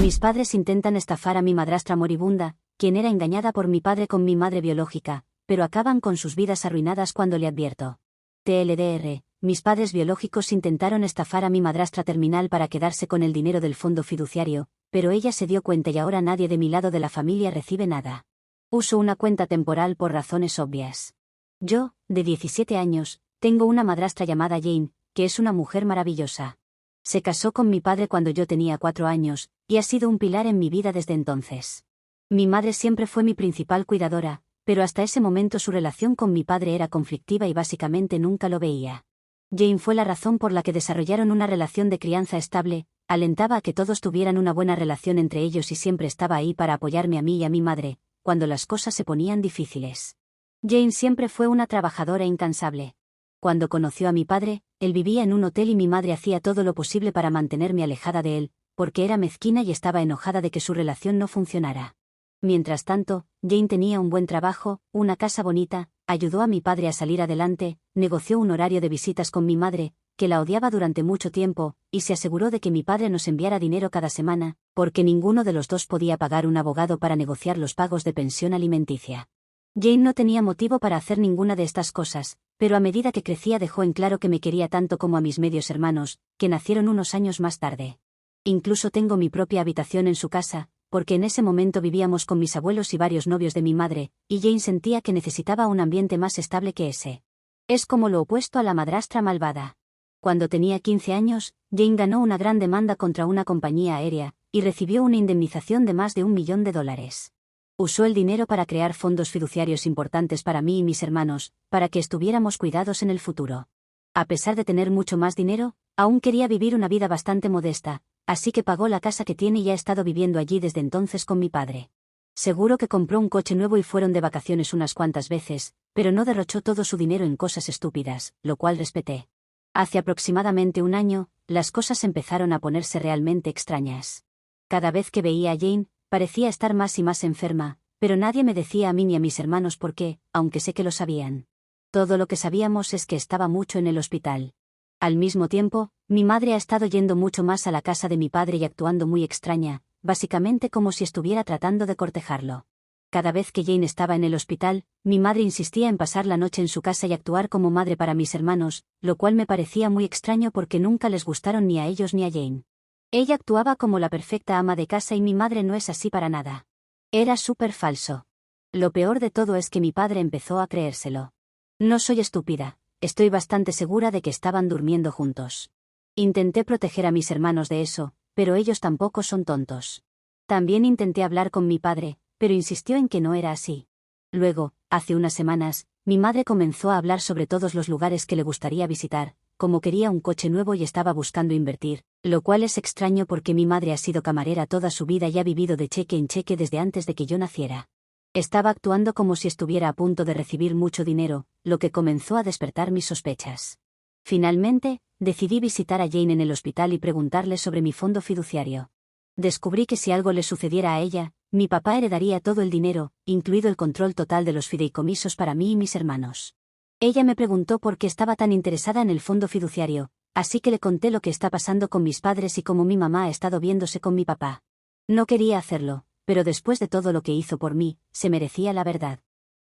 Mis padres intentan estafar a mi madrastra moribunda, quien era engañada por mi padre con mi madre biológica, pero acaban con sus vidas arruinadas cuando le advierto. TLDR, mis padres biológicos intentaron estafar a mi madrastra terminal para quedarse con el dinero del fondo fiduciario, pero ella se dio cuenta y ahora nadie de mi lado de la familia recibe nada. Uso una cuenta temporal por razones obvias. Yo, de 17 años, tengo una madrastra llamada Jane, que es una mujer maravillosa. Se casó con mi padre cuando yo tenía 4 años, y ha sido un pilar en mi vida desde entonces. Mi madre siempre fue mi principal cuidadora, pero hasta ese momento su relación con mi padre era conflictiva y básicamente nunca lo veía. Jane fue la razón por la que desarrollaron una relación de crianza estable, alentaba a que todos tuvieran una buena relación entre ellos y siempre estaba ahí para apoyarme a mí y a mi madre, cuando las cosas se ponían difíciles. Jane siempre fue una trabajadora incansable. Cuando conoció a mi padre, él vivía en un hotel y mi madre hacía todo lo posible para mantenerme alejada de él, porque era mezquina y estaba enojada de que su relación no funcionara. Mientras tanto, Jane tenía un buen trabajo, una casa bonita, ayudó a mi padre a salir adelante, negoció un horario de visitas con mi madre, que la odiaba durante mucho tiempo, y se aseguró de que mi padre nos enviara dinero cada semana, porque ninguno de los dos podía pagar un abogado para negociar los pagos de pensión alimenticia. Jane no tenía motivo para hacer ninguna de estas cosas, pero a medida que crecía dejó en claro que me quería tanto como a mis medios hermanos, que nacieron unos años más tarde. Incluso tengo mi propia habitación en su casa, porque en ese momento vivíamos con mis abuelos y varios novios de mi madre, y Jane sentía que necesitaba un ambiente más estable que ese. Es como lo opuesto a la madrastra malvada. Cuando tenía 15 años, Jane ganó una gran demanda contra una compañía aérea, y recibió una indemnización de más de $1 millón. Usó el dinero para crear fondos fiduciarios importantes para mí y mis hermanos, para que estuviéramos cuidados en el futuro. A pesar de tener mucho más dinero, aún quería vivir una vida bastante modesta, así que pagó la casa que tiene y ha estado viviendo allí desde entonces con mi padre. Seguro que compró un coche nuevo y fueron de vacaciones unas cuantas veces, pero no derrochó todo su dinero en cosas estúpidas, lo cual respeté. Hace aproximadamente un año, las cosas empezaron a ponerse realmente extrañas. Cada vez que veía a Jane, parecía estar más y más enferma, pero nadie me decía a mí ni a mis hermanos por qué, aunque sé que lo sabían. Todo lo que sabíamos es que estaba mucho en el hospital. Al mismo tiempo, mi madre ha estado yendo mucho más a la casa de mi padre y actuando muy extraña, básicamente como si estuviera tratando de cortejarlo. Cada vez que Jane estaba en el hospital, mi madre insistía en pasar la noche en su casa y actuar como madre para mis hermanos, lo cual me parecía muy extraño porque nunca les gustaron ni a ellos ni a Jane. Ella actuaba como la perfecta ama de casa y mi madre no es así para nada. Era súper falso. Lo peor de todo es que mi padre empezó a creérselo. No soy estúpida, estoy bastante segura de que estaban durmiendo juntos. Intenté proteger a mis hermanos de eso, pero ellos tampoco son tontos. También intenté hablar con mi padre, pero insistió en que no era así. Luego, hace unas semanas, mi madre comenzó a hablar sobre todos los lugares que le gustaría visitar, como quería un coche nuevo y estaba buscando invertir, lo cual es extraño porque mi madre ha sido camarera toda su vida y ha vivido de cheque en cheque desde antes de que yo naciera. Estaba actuando como si estuviera a punto de recibir mucho dinero, lo que comenzó a despertar mis sospechas. Finalmente, decidí visitar a Jane en el hospital y preguntarle sobre mi fondo fiduciario. Descubrí que si algo le sucediera a ella, mi papá heredaría todo el dinero, incluido el control total de los fideicomisos para mí y mis hermanos. Ella me preguntó por qué estaba tan interesada en el fondo fiduciario, así que le conté lo que está pasando con mis padres y cómo mi mamá ha estado viéndose con mi papá. No quería hacerlo, pero después de todo lo que hizo por mí, se merecía la verdad.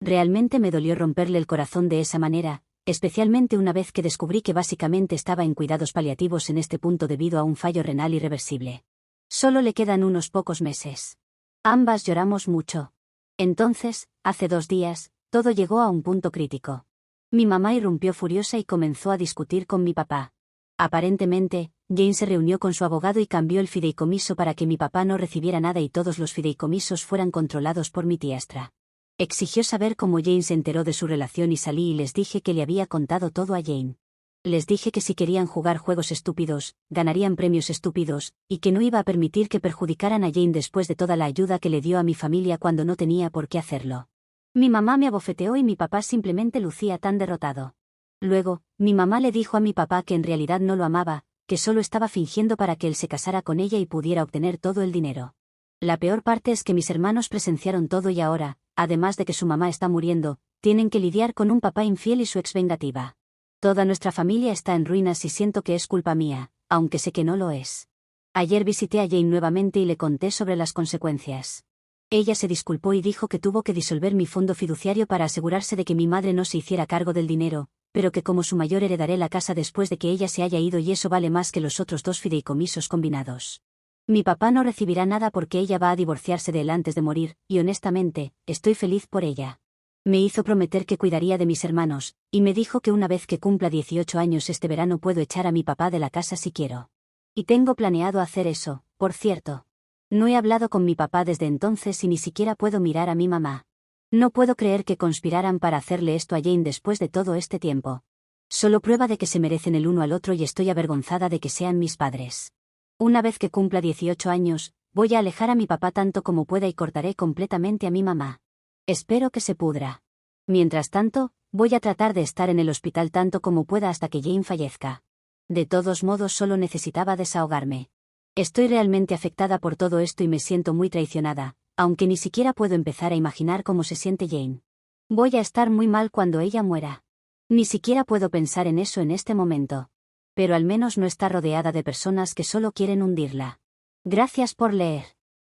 Realmente me dolió romperle el corazón de esa manera, especialmente una vez que descubrí que básicamente estaba en cuidados paliativos en este punto debido a un fallo renal irreversible. Solo le quedan unos pocos meses. Ambas lloramos mucho. Entonces, hace 2 días, todo llegó a un punto crítico. Mi mamá irrumpió furiosa y comenzó a discutir con mi papá. Aparentemente, Jane se reunió con su abogado y cambió el fideicomiso para que mi papá no recibiera nada y todos los fideicomisos fueran controlados por mi tiastra. Exigió saber cómo Jane se enteró de su relación y salí y les dije que le había contado todo a Jane. Les dije que si querían jugar juegos estúpidos, ganarían premios estúpidos, y que no iba a permitir que perjudicaran a Jane después de toda la ayuda que le dio a mi familia cuando no tenía por qué hacerlo. Mi mamá me abofeteó y mi papá simplemente lucía tan derrotado. Luego, mi mamá le dijo a mi papá que en realidad no lo amaba, que solo estaba fingiendo para que él se casara con ella y pudiera obtener todo el dinero. La peor parte es que mis hermanos presenciaron todo y ahora, además de que su mamá está muriendo, tienen que lidiar con un papá infiel y su ex vengativa. Toda nuestra familia está en ruinas y siento que es culpa mía, aunque sé que no lo es. Ayer visité a Jane nuevamente y le conté sobre las consecuencias. Ella se disculpó y dijo que tuvo que disolver mi fondo fiduciario para asegurarse de que mi madre no se hiciera cargo del dinero, pero que como su mayor heredaré la casa después de que ella se haya ido y eso vale más que los otros 2 fideicomisos combinados. Mi papá no recibirá nada porque ella va a divorciarse de él antes de morir, y honestamente, estoy feliz por ella. Me hizo prometer que cuidaría de mis hermanos, y me dijo que una vez que cumpla 18 años este verano puedo echar a mi papá de la casa si quiero. Y tengo planeado hacer eso, por cierto. No he hablado con mi papá desde entonces y ni siquiera puedo mirar a mi mamá. No puedo creer que conspiraran para hacerle esto a Jane después de todo este tiempo. Solo prueba de que se merecen el uno al otro y estoy avergonzada de que sean mis padres. Una vez que cumpla 18 años, voy a alejar a mi papá tanto como pueda y cortaré completamente a mi mamá. Espero que se pudra. Mientras tanto, voy a tratar de estar en el hospital tanto como pueda hasta que Jane fallezca. De todos modos solo necesitaba desahogarme. Estoy realmente afectada por todo esto y me siento muy traicionada, aunque ni siquiera puedo empezar a imaginar cómo se siente Jane. Voy a estar muy mal cuando ella muera. Ni siquiera puedo pensar en eso en este momento. Pero al menos no está rodeada de personas que solo quieren hundirla. Gracias por leer.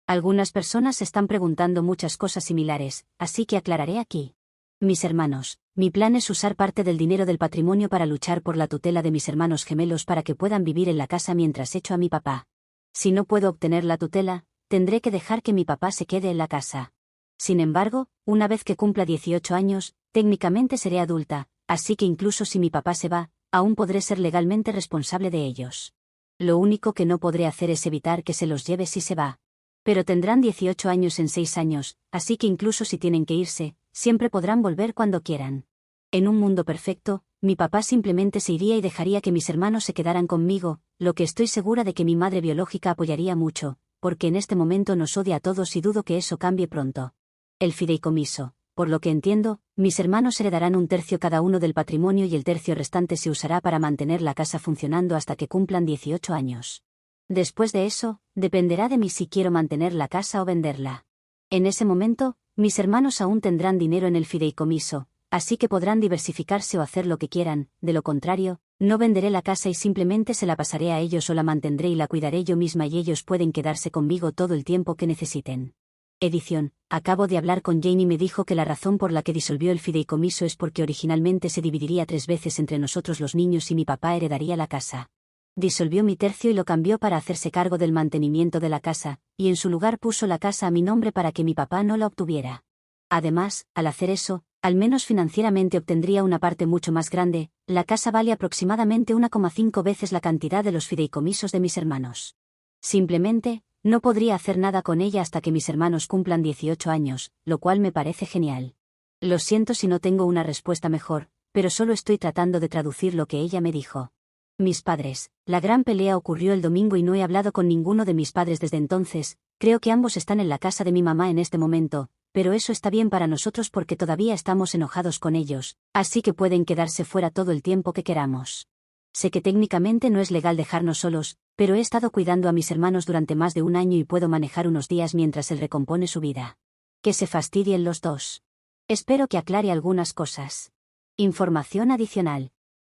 Algunas personas están preguntando muchas cosas similares, así que aclararé aquí. Mis hermanos, mi plan es usar parte del dinero del patrimonio para luchar por la tutela de mis hermanos gemelos para que puedan vivir en la casa mientras echo a mi papá. Si no puedo obtener la tutela, tendré que dejar que mi papá se quede en la casa. Sin embargo, una vez que cumpla 18 años, técnicamente seré adulta, así que incluso si mi papá se va, aún podré ser legalmente responsable de ellos. Lo único que no podré hacer es evitar que se los lleve si se va. Pero tendrán 18 años en 6 años, así que incluso si tienen que irse, siempre podrán volver cuando quieran. En un mundo perfecto, mi papá simplemente se iría y dejaría que mis hermanos se quedaran conmigo, lo que estoy segura de que mi madre biológica apoyaría mucho, porque en este momento nos odia a todos y dudo que eso cambie pronto. El fideicomiso. Por lo que entiendo, mis hermanos heredarán 1/3 cada uno del patrimonio y el tercio restante se usará para mantener la casa funcionando hasta que cumplan 18 años. Después de eso, dependerá de mí si quiero mantener la casa o venderla. En ese momento, mis hermanos aún tendrán dinero en el fideicomiso, así que podrán diversificarse o hacer lo que quieran, de lo contrario, no venderé la casa y simplemente se la pasaré a ellos o la mantendré y la cuidaré yo misma y ellos pueden quedarse conmigo todo el tiempo que necesiten. Edición. Acabo de hablar con Jane y me dijo que la razón por la que disolvió el fideicomiso es porque originalmente se dividiría 3 veces entre nosotros los niños y mi papá heredaría la casa. Disolvió mi tercio y lo cambió para hacerse cargo del mantenimiento de la casa, y en su lugar puso la casa a mi nombre para que mi papá no la obtuviera. Además, al hacer eso, al menos financieramente obtendría una parte mucho más grande. La casa vale aproximadamente 1,5 veces la cantidad de los fideicomisos de mis hermanos. Simplemente, no podría hacer nada con ella hasta que mis hermanos cumplan 18 años, lo cual me parece genial. Lo siento si no tengo una respuesta mejor, pero solo estoy tratando de traducir lo que ella me dijo. Mis padres. La gran pelea ocurrió el domingo y no he hablado con ninguno de mis padres desde entonces. Creo que ambos están en la casa de mi mamá en este momento, pero eso está bien para nosotros porque todavía estamos enojados con ellos, así que pueden quedarse fuera todo el tiempo que queramos. Sé que técnicamente no es legal dejarnos solos, pero he estado cuidando a mis hermanos durante más de 1 año y puedo manejar unos días mientras él recompone su vida. Que se fastidien los dos. Espero que aclare algunas cosas. Información adicional.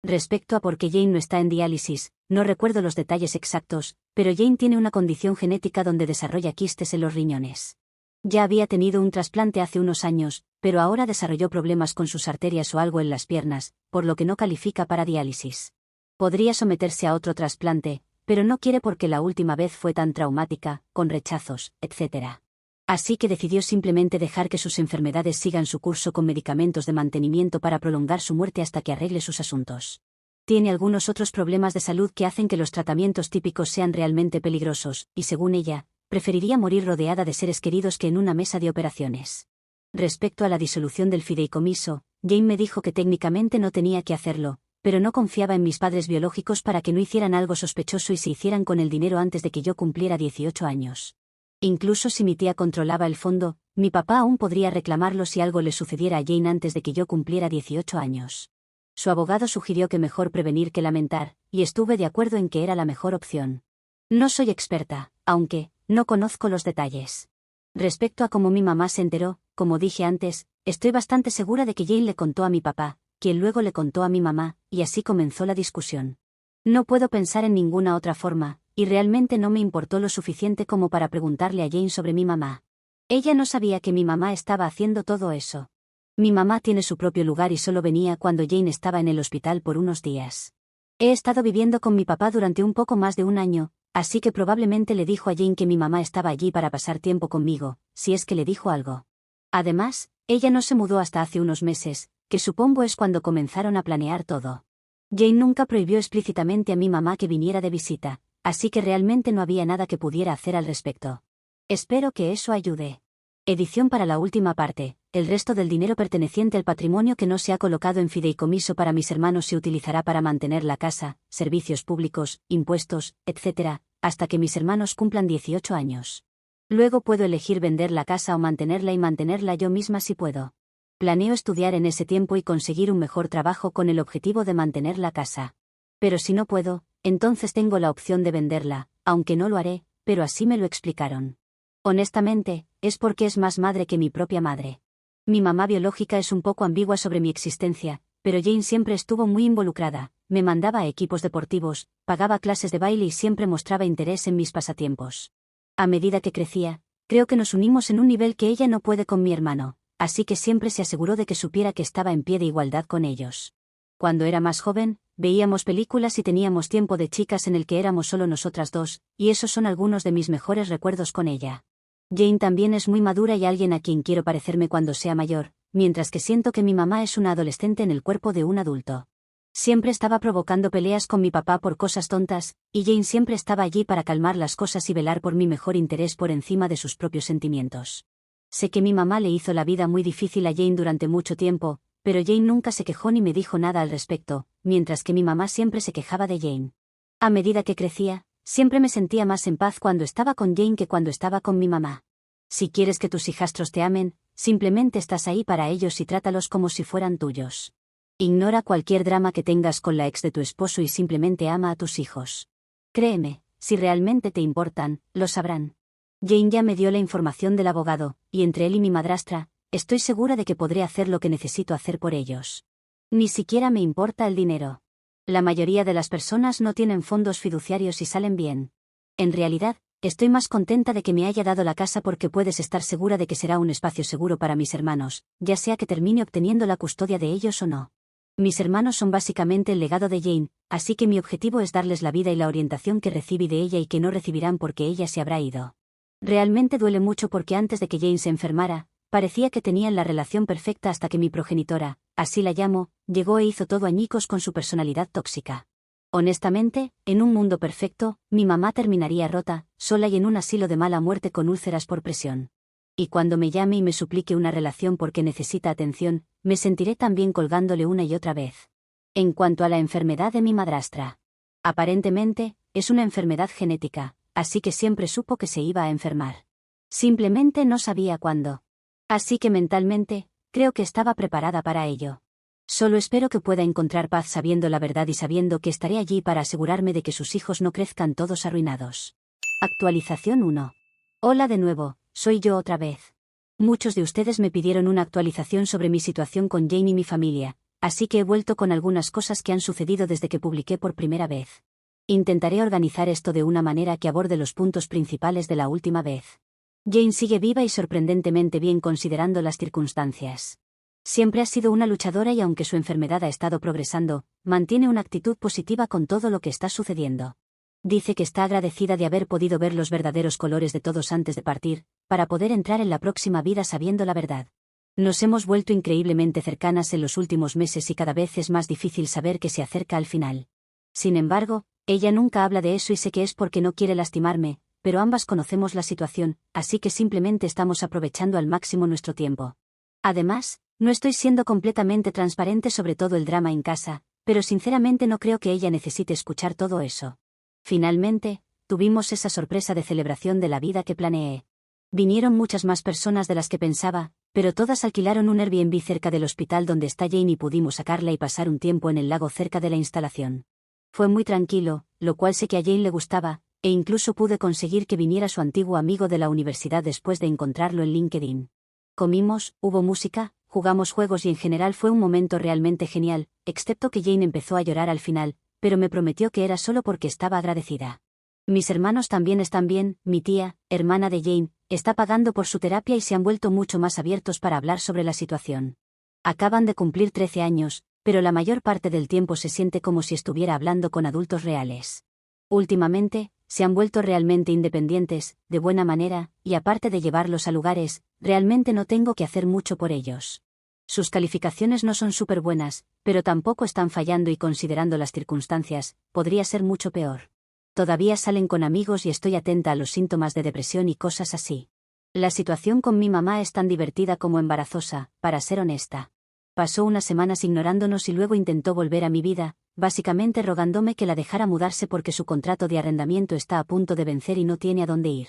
Respecto a por qué Jane no está en diálisis, no recuerdo los detalles exactos, pero Jane tiene una condición genética donde desarrolla quistes en los riñones. Ya había tenido un trasplante hace unos años, pero ahora desarrolló problemas con sus arterias o algo en las piernas, por lo que no califica para diálisis. Podría someterse a otro trasplante, pero no quiere porque la última vez fue tan traumática, con rechazos, etc. Así que decidió simplemente dejar que sus enfermedades sigan su curso con medicamentos de mantenimiento para prolongar su muerte hasta que arregle sus asuntos. Tiene algunos otros problemas de salud que hacen que los tratamientos típicos sean realmente peligrosos, y según ella, preferiría morir rodeada de seres queridos que en una mesa de operaciones. Respecto a la disolución del fideicomiso, Jane me dijo que técnicamente no tenía que hacerlo, pero no confiaba en mis padres biológicos para que no hicieran algo sospechoso y se hicieran con el dinero antes de que yo cumpliera 18 años. Incluso si mi tía controlaba el fondo, mi papá aún podría reclamarlo si algo le sucediera a Jane antes de que yo cumpliera 18 años. Su abogado sugirió que mejor prevenir que lamentar, y estuve de acuerdo en que era la mejor opción. No soy experta, aunque no conozco los detalles. Respecto a cómo mi mamá se enteró, como dije antes, estoy bastante segura de que Jane le contó a mi papá, quien luego le contó a mi mamá, y así comenzó la discusión. No puedo pensar en ninguna otra forma, y realmente no me importó lo suficiente como para preguntarle a Jane sobre mi mamá. Ella no sabía que mi mamá estaba haciendo todo eso. Mi mamá tiene su propio lugar y solo venía cuando Jane estaba en el hospital por unos días. He estado viviendo con mi papá durante un poco más de un año, así que probablemente le dijo a Jane que mi mamá estaba allí para pasar tiempo conmigo, si es que le dijo algo. Además, ella no se mudó hasta hace unos meses, que supongo es cuando comenzaron a planear todo. Jane nunca prohibió explícitamente a mi mamá que viniera de visita, así que realmente no había nada que pudiera hacer al respecto. Espero que eso ayude. Edición para la última parte. El resto del dinero perteneciente al patrimonio que no se ha colocado en fideicomiso para mis hermanos se utilizará para mantener la casa, servicios públicos, impuestos, etc., hasta que mis hermanos cumplan 18 años. Luego puedo elegir vender la casa o mantenerla yo misma si puedo. Planeo estudiar en ese tiempo y conseguir un mejor trabajo con el objetivo de mantener la casa. Pero si no puedo, entonces tengo la opción de venderla, aunque no lo haré, pero así me lo explicaron. Honestamente, es porque es más madre que mi propia madre. Mi mamá biológica es un poco ambigua sobre mi existencia, pero Jane siempre estuvo muy involucrada, me mandaba a equipos deportivos, pagaba clases de baile y siempre mostraba interés en mis pasatiempos. A medida que crecía, creo que nos unimos en un nivel que ella no puede con mi hermano, así que siempre se aseguró de que supiera que estaba en pie de igualdad con ellos. Cuando era más joven, veíamos películas y teníamos tiempo de chicas en el que éramos solo nosotras dos, y esos son algunos de mis mejores recuerdos con ella. Jane también es muy madura y alguien a quien quiero parecerme cuando sea mayor, mientras que siento que mi mamá es una adolescente en el cuerpo de un adulto. Siempre estaba provocando peleas con mi papá por cosas tontas, y Jane siempre estaba allí para calmar las cosas y velar por mi mejor interés por encima de sus propios sentimientos. Sé que mi mamá le hizo la vida muy difícil a Jane durante mucho tiempo, pero Jane nunca se quejó ni me dijo nada al respecto, mientras que mi mamá siempre se quejaba de Jane. A medida que crecía, siempre me sentía más en paz cuando estaba con Jane que cuando estaba con mi mamá. Si quieres que tus hijastros te amen, simplemente estás ahí para ellos y trátalos como si fueran tuyos. Ignora cualquier drama que tengas con la ex de tu esposo y simplemente ama a tus hijos. Créeme, si realmente te importan, lo sabrán. Jane ya me dio la información del abogado, y entre él y mi madrastra, estoy segura de que podré hacer lo que necesito hacer por ellos. Ni siquiera me importa el dinero. La mayoría de las personas no tienen fondos fiduciarios y salen bien. En realidad, estoy más contenta de que me haya dado la casa porque puedes estar segura de que será un espacio seguro para mis hermanos, ya sea que termine obteniendo la custodia de ellos o no. Mis hermanos son básicamente el legado de Jane, así que mi objetivo es darles la vida y la orientación que recibí de ella y que no recibirán porque ella se habrá ido. Realmente duele mucho porque antes de que Jane se enfermara, parecía que tenían la relación perfecta hasta que mi progenitora, así la llamo, llegó e hizo todo añicos con su personalidad tóxica. Honestamente, en un mundo perfecto, mi mamá terminaría rota, sola y en un asilo de mala muerte con úlceras por presión. Y cuando me llame y me suplique una relación porque necesita atención, me sentiré también colgándole una y otra vez. En cuanto a la enfermedad de mi madrastra. Aparentemente, es una enfermedad genética, así que siempre supo que se iba a enfermar. Simplemente no sabía cuándo. Así que mentalmente, creo que estaba preparada para ello. Solo espero que pueda encontrar paz sabiendo la verdad y sabiendo que estaré allí para asegurarme de que sus hijos no crezcan todos arruinados. Actualización 1. Hola de nuevo, soy yo otra vez. Muchos de ustedes me pidieron una actualización sobre mi situación con Jane y mi familia, así que he vuelto con algunas cosas que han sucedido desde que publiqué por primera vez. Intentaré organizar esto de una manera que aborde los puntos principales de la última vez. Jane sigue viva y sorprendentemente bien considerando las circunstancias. Siempre ha sido una luchadora y aunque su enfermedad ha estado progresando, mantiene una actitud positiva con todo lo que está sucediendo. Dice que está agradecida de haber podido ver los verdaderos colores de todos antes de partir, para poder entrar en la próxima vida sabiendo la verdad. Nos hemos vuelto increíblemente cercanas en los últimos meses y cada vez es más difícil saber que se acerca al final. Sin embargo, ella nunca habla de eso y sé que es porque no quiere lastimarme, pero ambas conocemos la situación, así que simplemente estamos aprovechando al máximo nuestro tiempo. Además, no estoy siendo completamente transparente sobre todo el drama en casa, pero sinceramente no creo que ella necesite escuchar todo eso. Finalmente, tuvimos esa sorpresa de celebración de la vida que planeé. Vinieron muchas más personas de las que pensaba, pero todas alquilaron un Airbnb cerca del hospital donde está Jane y pudimos sacarla y pasar un tiempo en el lago cerca de la instalación. Fue muy tranquilo, lo cual sé que a Jane le gustaba, e incluso pude conseguir que viniera su antiguo amigo de la universidad después de encontrarlo en LinkedIn. Comimos, hubo música, jugamos juegos y en general fue un momento realmente genial, excepto que Jane empezó a llorar al final, pero me prometió que era solo porque estaba agradecida. Mis hermanos también están bien, mi tía, hermana de Jane, está pagando por su terapia y se han vuelto mucho más abiertos para hablar sobre la situación. Acaban de cumplir 13 años, pero la mayor parte del tiempo se siente como si estuviera hablando con adultos reales. Últimamente, se han vuelto realmente independientes, de buena manera, y aparte de llevarlos a lugares, realmente no tengo que hacer mucho por ellos. Sus calificaciones no son súper buenas, pero tampoco están fallando y considerando las circunstancias, podría ser mucho peor. Todavía salen con amigos y estoy atenta a los síntomas de depresión y cosas así. La situación con mi mamá es tan divertida como embarazosa, para ser honesta. Pasó unas semanas ignorándonos y luego intentó volver a mi vida, básicamente rogándome que la dejara mudarse porque su contrato de arrendamiento está a punto de vencer y no tiene a dónde ir.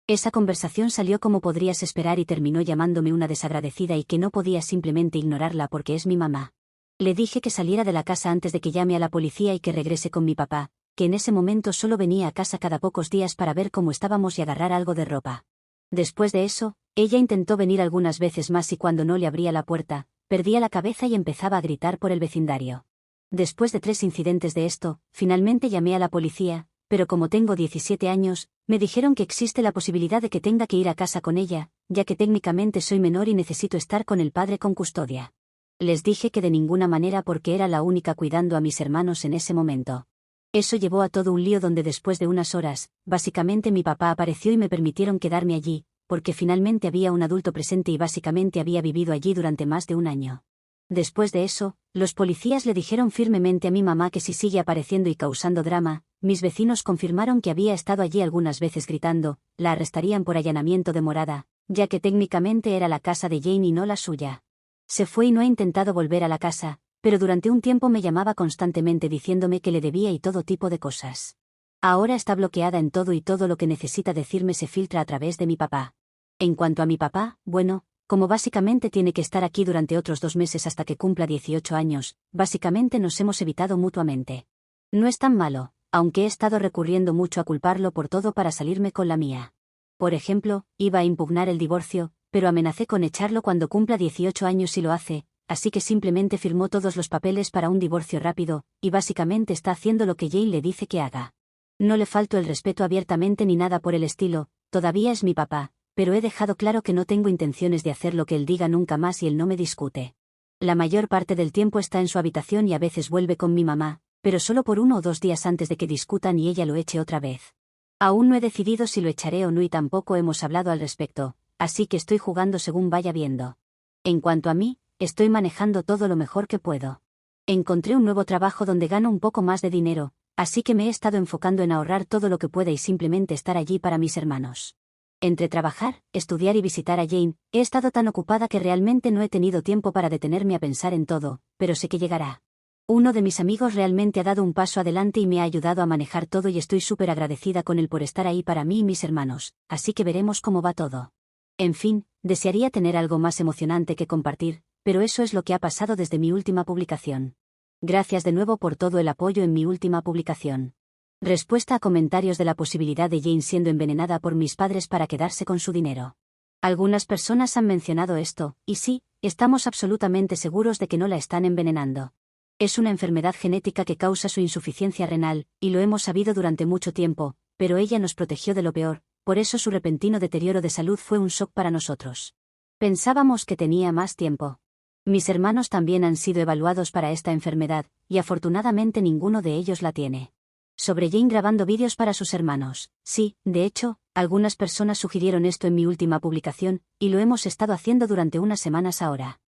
Esa conversación salió como podrías esperar y terminó llamándome una desagradecida y que no podía simplemente ignorarla porque es mi mamá. Le dije que saliera de la casa antes de que llame a la policía y que regrese con mi papá, que en ese momento solo venía a casa cada pocos días para ver cómo estábamos y agarrar algo de ropa. Después de eso, ella intentó venir algunas veces más y cuando no le abría la puerta, perdía la cabeza y empezaba a gritar por el vecindario. Después de 3 incidentes de esto, finalmente llamé a la policía, pero como tengo 17 años, me dijeron que existe la posibilidad de que tenga que ir a casa con ella, ya que técnicamente soy menor y necesito estar con el padre con custodia. Les dije que de ninguna manera porque era la única cuidando a mis hermanos en ese momento. Eso llevó a todo un lío donde después de unas horas, básicamente mi papá apareció y me permitieron quedarme allí, porque finalmente había un adulto presente y básicamente había vivido allí durante más de un año. Después de eso, los policías le dijeron firmemente a mi mamá que si sigue apareciendo y causando drama, mis vecinos confirmaron que había estado allí algunas veces gritando, la arrestarían por allanamiento de morada, ya que técnicamente era la casa de Jane y no la suya. Se fue y no ha intentado volver a la casa, pero durante un tiempo me llamaba constantemente diciéndome que le debía y todo tipo de cosas. Ahora está bloqueada en todo y todo lo que necesita decirme se filtra a través de mi papá. En cuanto a mi papá, bueno, como básicamente tiene que estar aquí durante otros 2 meses hasta que cumpla 18 años, básicamente nos hemos evitado mutuamente. No es tan malo, aunque he estado recurriendo mucho a culparlo por todo para salirme con la mía. Por ejemplo, iba a impugnar el divorcio, pero amenacé con echarlo cuando cumpla 18 años si lo hace, así que simplemente firmó todos los papeles para un divorcio rápido, y básicamente está haciendo lo que Jane le dice que haga. No le falto el respeto abiertamente ni nada por el estilo, todavía es mi papá, pero he dejado claro que no tengo intenciones de hacer lo que él diga nunca más y él no me discute. La mayor parte del tiempo está en su habitación y a veces vuelve con mi mamá, pero solo por 1 o 2 días antes de que discutan y ella lo eche otra vez. Aún no he decidido si lo echaré o no y tampoco hemos hablado al respecto, así que estoy jugando según vaya viendo. En cuanto a mí, estoy manejando todo lo mejor que puedo. Encontré un nuevo trabajo donde gano un poco más de dinero, así que me he estado enfocando en ahorrar todo lo que pueda y simplemente estar allí para mis hermanos. Entre trabajar, estudiar y visitar a Jane, he estado tan ocupada que realmente no he tenido tiempo para detenerme a pensar en todo, pero sé que llegará. Uno de mis amigos realmente ha dado un paso adelante y me ha ayudado a manejar todo y estoy súper agradecida con él por estar ahí para mí y mis hermanos, así que veremos cómo va todo. En fin, desearía tener algo más emocionante que compartir, pero eso es lo que ha pasado desde mi última publicación. Gracias de nuevo por todo el apoyo en mi última publicación. Respuesta a comentarios de la posibilidad de Jane siendo envenenada por mis padres para quedarse con su dinero. Algunas personas han mencionado esto, y sí, estamos absolutamente seguros de que no la están envenenando. Es una enfermedad genética que causa su insuficiencia renal, y lo hemos sabido durante mucho tiempo, pero ella nos protegió de lo peor, por eso su repentino deterioro de salud fue un shock para nosotros. Pensábamos que tenía más tiempo. Mis hermanos también han sido evaluados para esta enfermedad, y afortunadamente ninguno de ellos la tiene. Sobre Jane grabando vídeos para sus hermanos. Sí, de hecho, algunas personas sugirieron esto en mi última publicación, y lo hemos estado haciendo durante unas semanas ahora.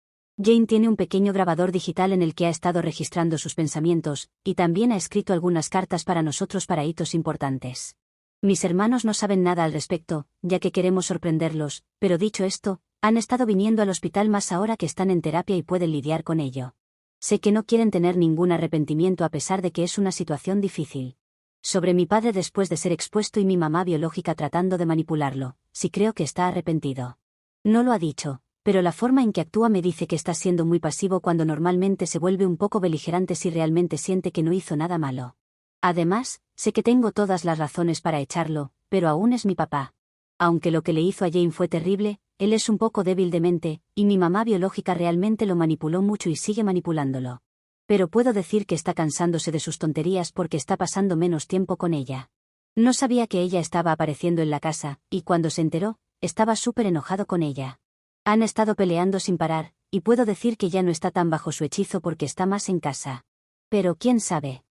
Jane tiene un pequeño grabador digital en el que ha estado registrando sus pensamientos, y también ha escrito algunas cartas para nosotros para hitos importantes. Mis hermanos no saben nada al respecto, ya que queremos sorprenderlos, pero dicho esto, han estado viniendo al hospital más ahora que están en terapia y pueden lidiar con ello. Sé que no quieren tener ningún arrepentimiento a pesar de que es una situación difícil. Sobre mi padre después de ser expuesto y mi mamá biológica tratando de manipularlo, sí creo que está arrepentido. No lo ha dicho, pero la forma en que actúa me dice que está siendo muy pasivo cuando normalmente se vuelve un poco beligerante si realmente siente que no hizo nada malo. Además, sé que tengo todas las razones para echarlo, pero aún es mi papá. Aunque lo que le hizo a Jane fue terrible, él es un poco débil de mente, y mi mamá biológica realmente lo manipuló mucho y sigue manipulándolo. Pero puedo decir que está cansándose de sus tonterías porque está pasando menos tiempo con ella. No sabía que ella estaba apareciendo en la casa, y cuando se enteró, estaba súper enojado con ella. Han estado peleando sin parar, y puedo decir que ya no está tan bajo su hechizo porque está más en casa. Pero quién sabe.